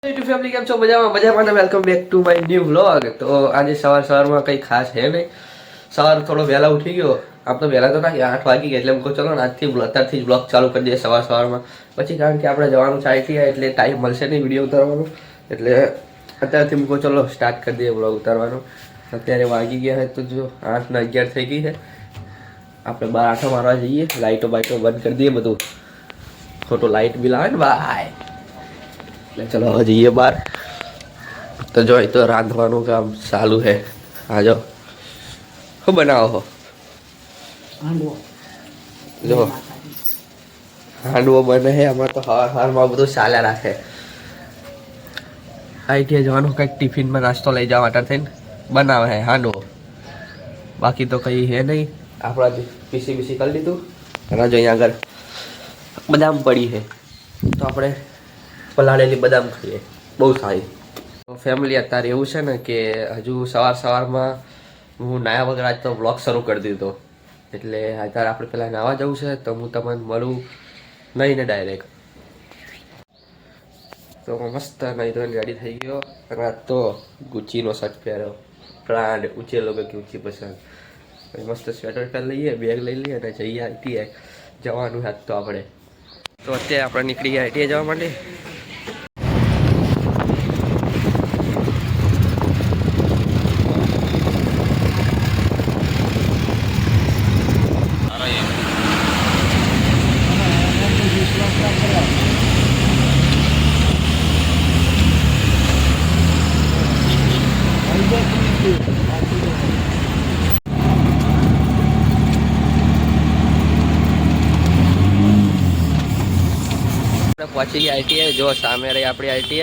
YouTube family કેમ છો? મજામાં welcome back to my new vlog. તો આજે સવારમાં કંઈ ખાસ હે નહીં. સવાર થોડો વહેલા ઉઠી ગયો. આમ તો વહેલા તો ના 8 વાગી ગયા એટલે હું કહું ચલો ને અત્યારથી જ બ્લોગ ચાલુ કરી દઈએ સવારમાં. પછી કારણ કે આપણે જવાનું છે ITI એટલે ટાઈમ મળશે નહીં વિડીયો ઉતારવાનો, એટલે અત્યારથી હું કહું ચલો સ્ટાર્ટ કરી દઈએ બ્લોગ ઉતારવાનો. અત્યારે વાગી ગયા છે તો જો 8 ને 11 થઈ ગઈ છે. આપણે બહાર આંટો મારવા જઈએ, લાઇટો બાઇટો બંધ કરી દઈએ, બધું ખોટું લાઇટ બિલ આવે ને ભાઈ. એટલે ચલો હવે જઈએ બહાર. તો જો તો રાંધવાનું કામ ચાલુ છે. હા જો શું બનાવો છો? જો હાંડવો બને છે અમારે તો સવારમાં બધું ચાલ્યા રાખે. ITI જવાનું કંઈક ટિફિનમાં નાસ્તો લઈ જવા માટે થઈને બનાવે છે હાંડવો. બાકી તો કંઈ છે નહીં. આપણા પીસી કરી લીધું અને જો અહીંયા આગળ બદામ પડી છે તો આપણે પલાળેલી બદામ ખાઈએ, બહુ સારી. ફેમિલી અત્યારે એવું છે ને કે હજુ સવારમાં હું નાયા વગર આજ તો વ્લોગ શરૂ કરી દીધો, એટલે અત્યારે આપણે પહેલાં નાવા જવું છે તો હું તમને મળું નહીં ને ડાયરેક્ટ. તો મસ્ત નહીં તો રેડી થઈ ગયો અને આજ તો ગુચ્ચીનો શર્ટ પહેર્યો, બ્રાન્ડ ઊંચે લોકો કે ઊંચી પસંદ. મસ્ત સ્વેટર પહેરી લઈએ, બેગ લઈ લઈએ અને જઈએ ITI જવાનું આજ તો આપણે. તો અત્યારે આપણે નીકળી ગયા ITI જવા માટે. પહોંચી ગયા ITI. જો સામે રહી આપણી ITI,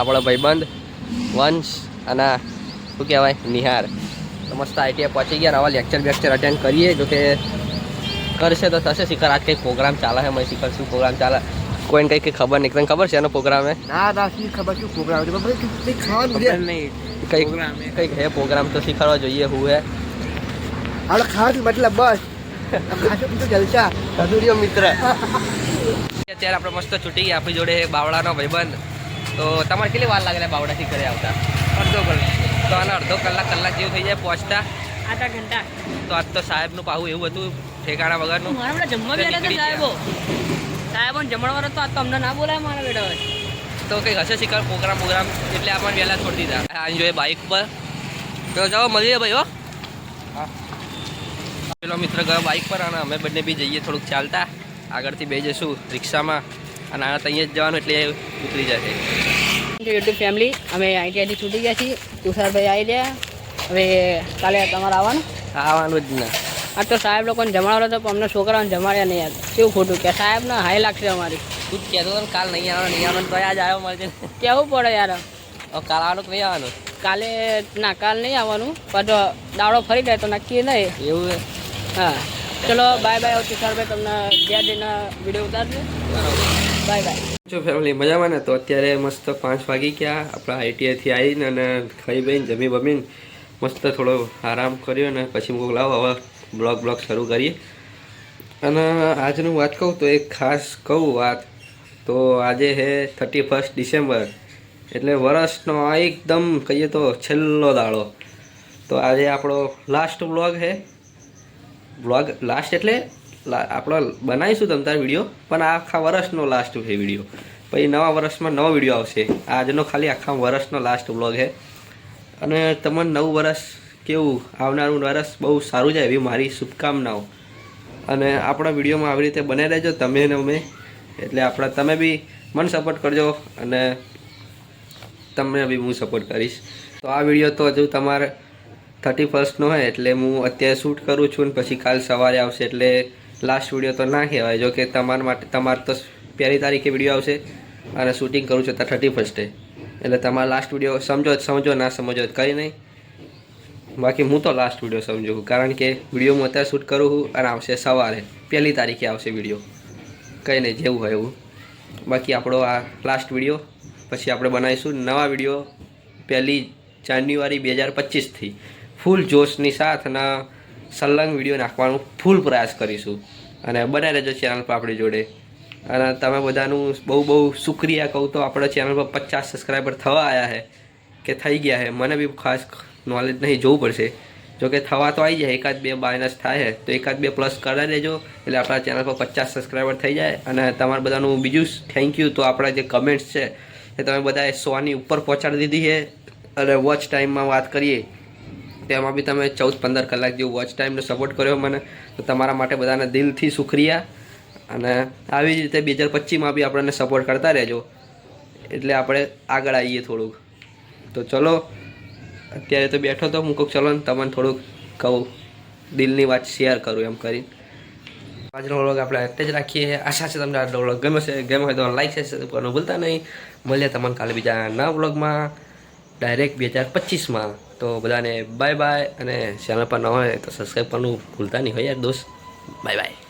આપણો ભાઈબંધ વંશ અને શું કહેવાય નિહાર. તો મસ્ત ITI પહોંચી ગયા. આવા લેક્ચર અટેન્ડ કરીએ. જો કે કરશે તો થશે. શિખર આજ કંઈક પ્રોગ્રામ ચાલે છે. મેં શિખર શું પ્રોગ્રામ ચાલે કોઈને કંઈક ખબર નહીં. તને ખબર છે એનો પ્રોગ્રામ? ના ખબર શું પ્રોગ્રામ કંઈક હે પ્રોગ્રામ તો શીખવા જોઈએ. હું હે મતલબ બસ જલસા અધૂરિયો મિત્ર. અત્યારે આપણે મસ્ત છૂટી ગયા. આપણી જોડે બાવળાનો ભાઈબંધ. તો તમારે કેટલી વાર લાગે બાવળાથી ઘરે આવતા? અડધો કલાક. તો આને અડધો કલાક જેવું થઈ જાય પહોંચતા. આધા ઘંટા. તો આજ તો સાહેબનું પાહું એવું હતું ઠેકાણા વગરનું. સાહેબોને જમણવાળો તો આજ તો અમને ના બોલાય મારા બેટા. તો કંઈક હશે શીખર પ્રોગ્રામ એટલે આપણને વહેલા છોડી દીધા. આ જોઈએ બાઇક પર. તો જાઓ મળીએ ભાઈ. હો હા, પેલો મિત્ર ગયો બાઇક પર અને અમે બંને બી જઈએ થોડુંક ચાલતા. આગળથી બે જઈશું રિક્ષામાં અને આના ત્યાં જ જવાનું એટલે ઉતરી જશે. યુટ્યુબ ફેમિલી અમે ITIથી છૂટી ગયા છીએ. તુષારભાઈ આવી ગયા. હવે કાલે તમારે આવવાનું જ ને. આ તો સાહેબ લોકોને જમાડો તો પણ અમને છોકરાઓને જમાડ્યા નહીં. યાર કેવું ખોટું કે સાહેબને હાઈ લાગશે અમારી. તું જ કહેતો હતો ને કાલ નહીં આવવાનું તો આજ આવ્યો મળશે. કેવું પડે યાર. કાલ આવવાનું કે નહીં આવવાનું? કાલે ના, કાલ નહીં આવવાનું, પણ દાડો ફરી જાય તો નક્કી નહીં. એવું છે? હા ચલો બાય બાય. તુષારભાઈ તમને જ્યાં જઈને વિડીયો ઉતારજો. Bye bye. જો ફેમિલી મજામાં ને? તો અત્યારે મસ્ત 5 વાગી ગયા. આપણા ITIથી આવીને અને ખાઈ બહીને જમી બમીને મસ્ત થોડો આરામ કર્યો ને પછી હું લાવો હવે બ્લોગ શરૂ કરીએ. અને આજનું વાત કહું તો એક ખાસ વાત તો આજે છે 31 ડિસેમ્બર એટલે વર્ષનો એકદમ કહીએ તો છેલ્લો દાડો. તો આજે આપણો લાસ્ટ બ્લોગ છે. બ્લોગ લાસ્ટ એટલે આપણો બનાવીશું તમ તાર વિડીયો, પણ આ આખા વર્ષનો લાસ્ટ છે વિડીયો. પછી નવા વર્ષમાં નવો વિડીયો આવશે. આજનો ખાલી આખા વર્ષનો લાસ્ટ બ્લોગ છે. અને તમને નવું વર્ષ કેવું આવનારું વર્ષ બહુ સારું જાય એવી મારી શુભકામનાઓ. અને આપણા વિડીયોમાં આવી રીતે બને રહેજો તમે ને અમે. એટલે તમે બી મને સપોર્ટ કરજો અને તમને બી હું સપોર્ટ કરીશ. તો આ વિડીયો તો હજુ તમારે 31નો હોય એટલે હું અત્યારે શૂટ કરું છું ને પછી કાલ સવારે આવશે એટલે લાસ્ટ વિડીયો તો ના કહેવાય. જો કે તમારે તો 1 તારીખે વિડીયો આવશે અને શૂટિંગ કરું છું ત્યાં 31 એટલે તમારા લાસ્ટ વિડીયો સમજો ના સમજો કંઈ નહીં. બાકી હું તો લાસ્ટ વિડીયો સમજું છું કારણ કે વિડીયો હું અત્યારે શૂટ કરું છું અને આવશે સવારે 1 તારીખે આવશે વિડીયો. કંઈ નહીં, જેવું હોય એવું. બાકી આપણો આ લાસ્ટ વિડીયો. પછી આપણે બનાવીશું નવા વિડીયો 1 જાન્યુઆરી 2025થી ફૂલ જોશની સાથે સલંગ વિડીયો નાખવાનું ફૂલ પ્રયાસ કરીશું. અને બનાવી રહેજો ચેનલ પર આપણી જોડે. અને તમે બધાનું બહુ બહુ શુક્રિયા કહું તો આપણા ચેનલ પર 50 સબસ્ક્રાઈબર થવા આવ્યા છે કે થઈ ગયા છે. મને બી ખાસ નોલેજ નહીં, જોવું પડશે. જો કે થવા તો આવી જાય, એકાદ બે માઇનસ થાય તો એકાદ બે પ્લસ કરી દેજો, એટલે આપણા ચેનલ પર 50 સબસ્ક્રાઈબર થઈ જાય. અને તમારા બધાનું બીજું થેન્ક યુ. તો આપણા જે કમેન્ટ્સ છે એ તમે બધાએ 100ની ઉપર પહોંચાડી દીધી છે. અને વોચ ટાઈમમાં વાત કરીએ તેમાં બી તમે 14-15 કલાક જેવું વોચ ટાઈમનો સપોર્ટ કર્યો મને, તો તમારા માટે બધાને દિલથી શુક્રિયા. અને આવી જ રીતે 2025માં બી આપણને સપોર્ટ કરતા રહેજો, એટલે આપણે આગળ આવીએ થોડુંક. તો ચલો, અત્યારે તો બેઠો તો હું કહું ચલો ને તમને થોડુંક કહું, દિલની વાત શેર કરું એમ કરીને. આજનો વ્લોગ આપણે અત્યારે જ રાખીએ. આશા છે તમને આજનો વ્લોગ ગમે છે. ગમે હોય તો લાઈક છે કરવાનું ભૂલતા નહીં. મળીએ તમને કાલે બીજા નવા વ્લોગમાં, ડાયરેક્ટ 2025માં. તો બધાને બાય બાય. અને ચેનલ પર ન હોય તો સબસ્ક્રાઈબ કરવાનું ભૂલતા નહીં હોય યાર દોસ્ત. Bye bye.